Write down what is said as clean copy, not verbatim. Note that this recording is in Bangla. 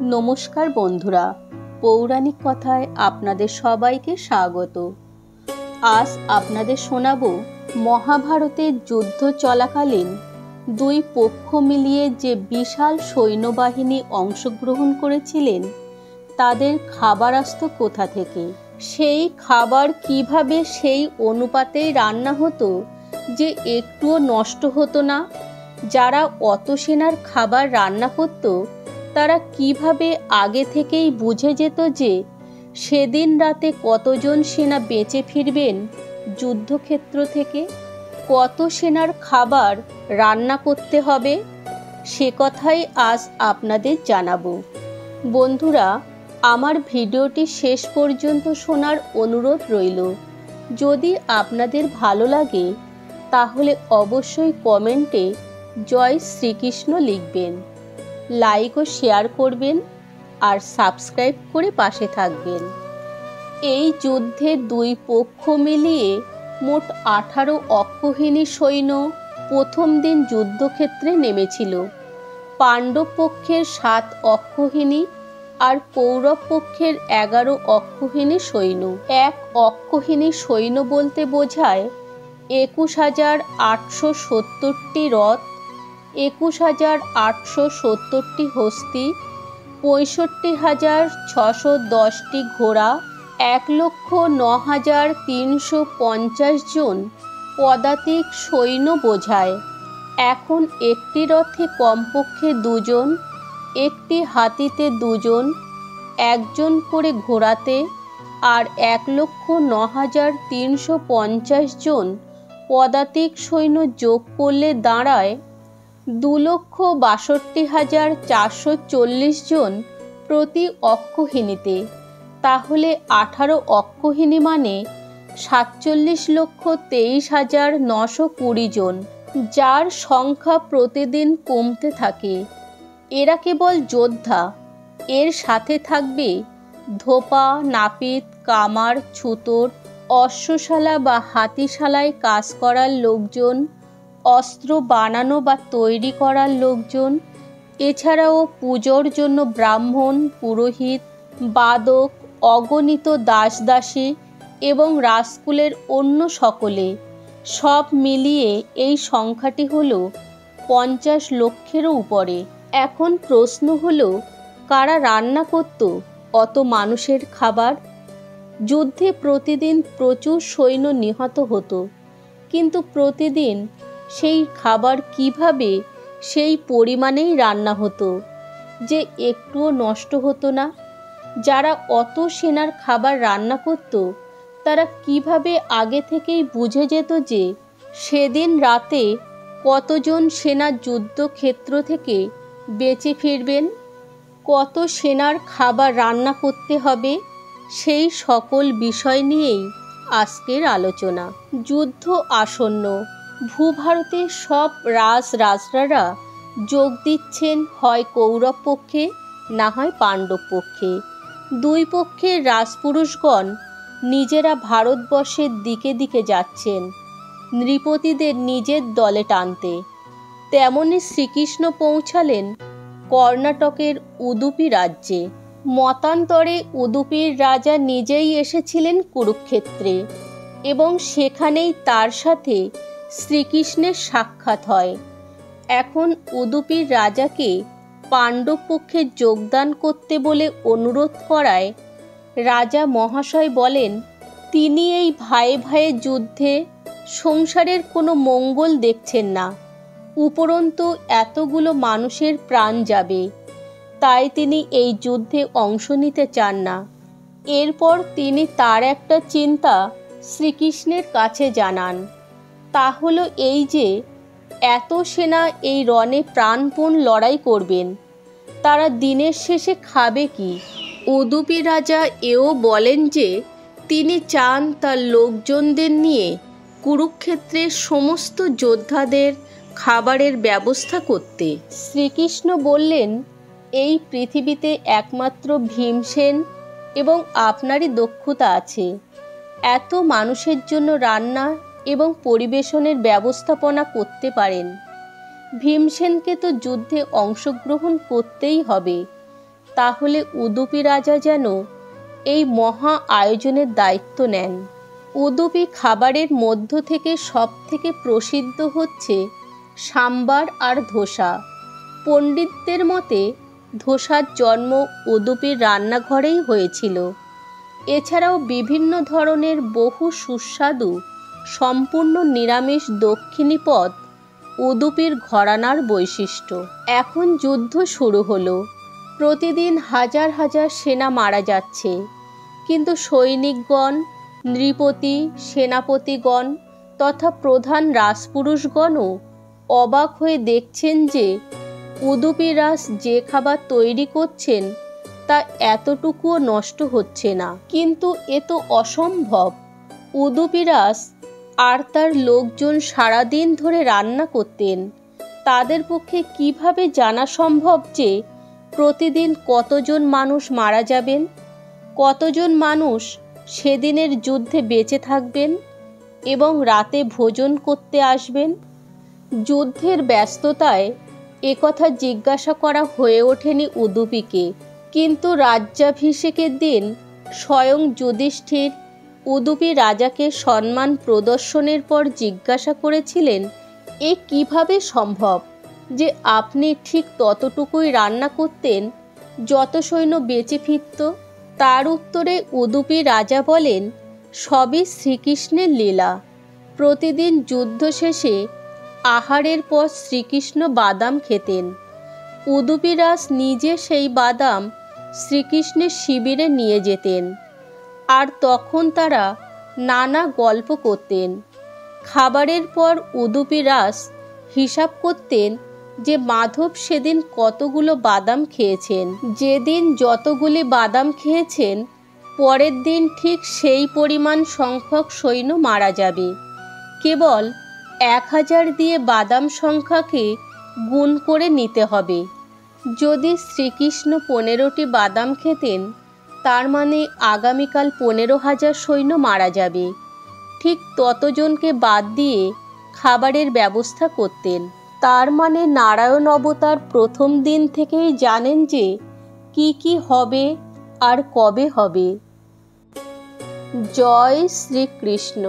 নমস্কার বন্ধুরা, পৌরাণিক কথায় আপনাদের সবাইকে স্বাগত। আজ আপনাদের শোনাবো মহাভারতের যুদ্ধ চলাকালীন দুই পক্ষ মিলিয়ে যে বিশাল সৈন্যবাহিনী অংশগ্রহণ করেছিলেন তাদের খাবার আসতো কোথা থেকে, সেই খাবার কিভাবে সেই অনুপাতেই রান্না হতো যে একটুও নষ্ট হতো না। যারা অত সেনার খাবার রান্না করত তারা কিভাবে আগে থেকেই বুঝে যেত যে সেদিন রাতে কতজন সেনা বেঁচে ফিরবেন যুদ্ধক্ষেত্র থেকে, কত সেনার খাবার রান্না করতে হবে, সে কথাই আজ আপনাদের জানাবো। বন্ধুরা, আমার ভিডিওটি শেষ পর্যন্ত শোনার অনুরোধ রইল। যদি আপনাদের ভালো লাগে তাহলে অবশ্যই কমেন্টে জয় শ্রীকৃষ্ণ লিখবেন, লাইক ও শেয়ার করবেন আর সাবস্ক্রাইব করে পাশে থাকবেন। এই যুদ্ধে দুই পক্ষ মিলিয়ে মোট 18 অক্ষৌহিনী সৈন্য প্রথম দিন যুদ্ধক্ষেত্রে নেমেছিল। পাণ্ডব পক্ষের 7 অক্ষৌহিনী আর কৌরব পক্ষের 11 অক্ষৌহিনী সৈন্য। এক অক্ষৌহিনী সৈন্য বলতে বোঝায় 21,870টি রথ, 21,870টি হস্তি, 65,610টি ঘোড়া, 1,09,350 জন পদাতিক সৈন্য বোঝায়। এখন একটি রথে কমপক্ষে 2 জন, একটি হাতিতে 2 জন, 1 জন করে ঘোড়াতে আর 1,09,350 জন পদাতিক সৈন্য যোগ করলে দাঁড়ায় 2,62,440 জন প্রতি অক্ষৌহিনীতে। তাহলে 18 অক্ষৌহিনী মানে 47,23,920 জন, যার সংখ্যা প্রতিদিন কমতে থাকে। এরা কেবল যোদ্ধা, এর সাথে থাকবে ধোপা, নাপিত, কামার, ছুতোর, অশ্বশালা বা হাতিশালায় কাজ করার লোকজন, অস্ত্র বানানো বা তৈরি করার লোকজন, এছাড়াও পুজোর জন্য ব্রাহ্মণ, পুরোহিত, বাদক, অগণিত দাসদাসী এবং রাজকুলের অন্য সকলে, সব মিলিয়ে এই সংখ্যাটি হলো 50 লক্ষেরও উপরে। এখন প্রশ্ন হলো, কারা রান্না করত অত মানুষের খাবার? যুদ্ধে প্রতিদিন প্রচুর সৈন্য নিহত হতো, কিন্তু প্রতিদিন সেই খাবার কিভাবে সেই পরিমাণেই রান্না হতো যে একটুও নষ্ট হতো না? যারা অত সেনার খাবার রান্না করত তারা কিভাবে আগে থেকেই বুঝে যেত যে সেদিন রাতে কতজন সেনা যুদ্ধক্ষেত্র থেকে বেঁচে ফিরবেন, কত সেনার খাবার রান্না করতে হবে, সেই সকল বিষয় নিয়েই আজকের আলোচনা। যুদ্ধ আসন্ন, ভূভারতের সব রাজরাজরা যোগ দিচ্ছেন হয় কৌরব পক্ষে না হয় পাণ্ডব পক্ষে। দুই পক্ষের রাজপুরুষগণ নিজেরা ভারতবর্ষের দিকে দিকে যাচ্ছেন নৃপতিদের নিজের দলে টানতে। তেমনি শ্রীকৃষ্ণ পৌঁছালেন কর্ণাটকের উদুপি রাজ্যে। মতান্তরে উদুপির রাজা নিজেই এসেছিলেন কুরুক্ষেত্রে এবং সেখানেই তার সাথে শ্রীকৃষ্ণের সাক্ষাৎ হয়। এখন উদুপির রাজাকে পাণ্ডব পক্ষে যোগদান করতে বলে অনুরোধ করায় রাজা মহাশয় বলেন তিনি এই ভাইয়ে ভাইয়ে যুদ্ধে সংসারের কোনো মঙ্গল দেখছেন না, উপরন্তু এতগুলো মানুষের প্রাণ যাবে, তাই তিনি এই যুদ্ধে অংশ নিতে চান না। এরপর তিনি তার একটা চিন্তা শ্রীকৃষ্ণের কাছে জানান, তা হলো এই যে এত সেনা এই রণে প্রাণপণ লড়াই করবেন, তারা দিনের শেষে খাবে কি? উদুপি রাজা এও বলেন যে তিনি চান তার লোকজনদের নিয়ে কুরুক্ষেত্রের সমস্ত যোদ্ধাদের খাবারের ব্যবস্থা করতে। শ্রীকৃষ্ণ বললেন, এই পৃথিবীতে একমাত্র ভীমসেন এবং আপনারই দক্ষতা আছে এত মানুষের জন্য রান্না এবং পরিবেশনের ব্যবস্থাপনা করতে পারেন। ভীমসেনকে তো যুদ্ধে অংশগ্রহণ করতেই হবে, তাহলে উদুপি রাজা যেন এই মহা আয়োজনের দায়িত্ব নেন। উদুপি খাবারের মধ্য থেকে সব থেকে প্রসিদ্ধ হচ্ছে সাম্বার আর ধোসা। পণ্ডিতদের মতে ধোসার জন্ম উদুপির রান্নাঘরেই হয়েছিল। এছাড়াও বিভিন্ন ধরনের বহু সুস্বাদু সম্পূর্ণ নিরামিষ দক্ষিণী পদ উদুপির ঘরানার বৈশিষ্ট্য। এখন যুদ্ধ শুরু হলো। প্রতিদিন হাজার হাজার সেনা মারা যাচ্ছে, কিন্তু সৈনিকগণ, নৃপতি, সেনাপতিগণ তথা প্রধান রাজপুরুষগণও অবাক হয়ে দেখছেন যে উদুপি রাজ যে খাবার তৈরি করছেন তা এতটুকুও নষ্ট হচ্ছে না। কিন্তু এ তো অসম্ভব। উদুপি রাজ আর তার লোকজন সারাদিন ধরে রান্না করতেন। তাদের পক্ষে কিভাবে জানা সম্ভব যে প্রতিদিন কতজন মানুষ মারা যাবেন, কতজন মানুষ সেদিনের যুদ্ধে বেঁচে থাকবেন এবং রাতে ভোজন করতে আসবেন? যুদ্ধের ব্যস্ততায় একথা জিজ্ঞাসা করা হয়ে ওঠেনি উদুপিকে। কিন্তু রাজ্যাভিষেকের দিন স্বয়ং যুধিষ্ঠির উদুপি রাজাকে সম্মান প্রদর্শনের পর জিজ্ঞাসা করেছিলেন, এ কিভাবে সম্ভব যে আপনি ঠিক ততটুকুই রান্না করতেন যত সৈন্য বেঁচে ফিরত? তার উত্তরে উদুপি রাজা বলেন, সবই শ্রীকৃষ্ণের লীলা। প্রতিদিন যুদ্ধ শেষে আহারের পর শ্রীকৃষ্ণ বাদাম খেতেন। উদুপি রাজ নিজে সেই বাদাম শ্রীকৃষ্ণের শিবিরে নিয়ে যেতেন, আর তখন তারা নানা গল্প করতেন। খাবারের পর উদুপি রাজ হিসাব করতেন যে মাধব সেদিন কতগুলো বাদাম খেয়েছেন। যেদিন যতগুলি বাদাম খেয়েছেন, পরের দিন ঠিক সেই পরিমাণ সংখ্যক সৈন্য মারা যাবে। কেবল 1000 দিয়ে বাদাম সংখ্যাকে গুণ করে নিতে হবে। যদি শ্রীকৃষ্ণ 15টি বাদাম খেতেন, তার মানে আগামীকাল 15,000 সৈন্য মারা যাবে। ঠিক ততজনকে বাদ দিয়ে খাবারের ব্যবস্থা করতেন। তার মানে নারায়ণ অবতার প্রথম দিন থেকেই জানেন যে কি কি হবে আর কবে হবে। জয় শ্রীকৃষ্ণ।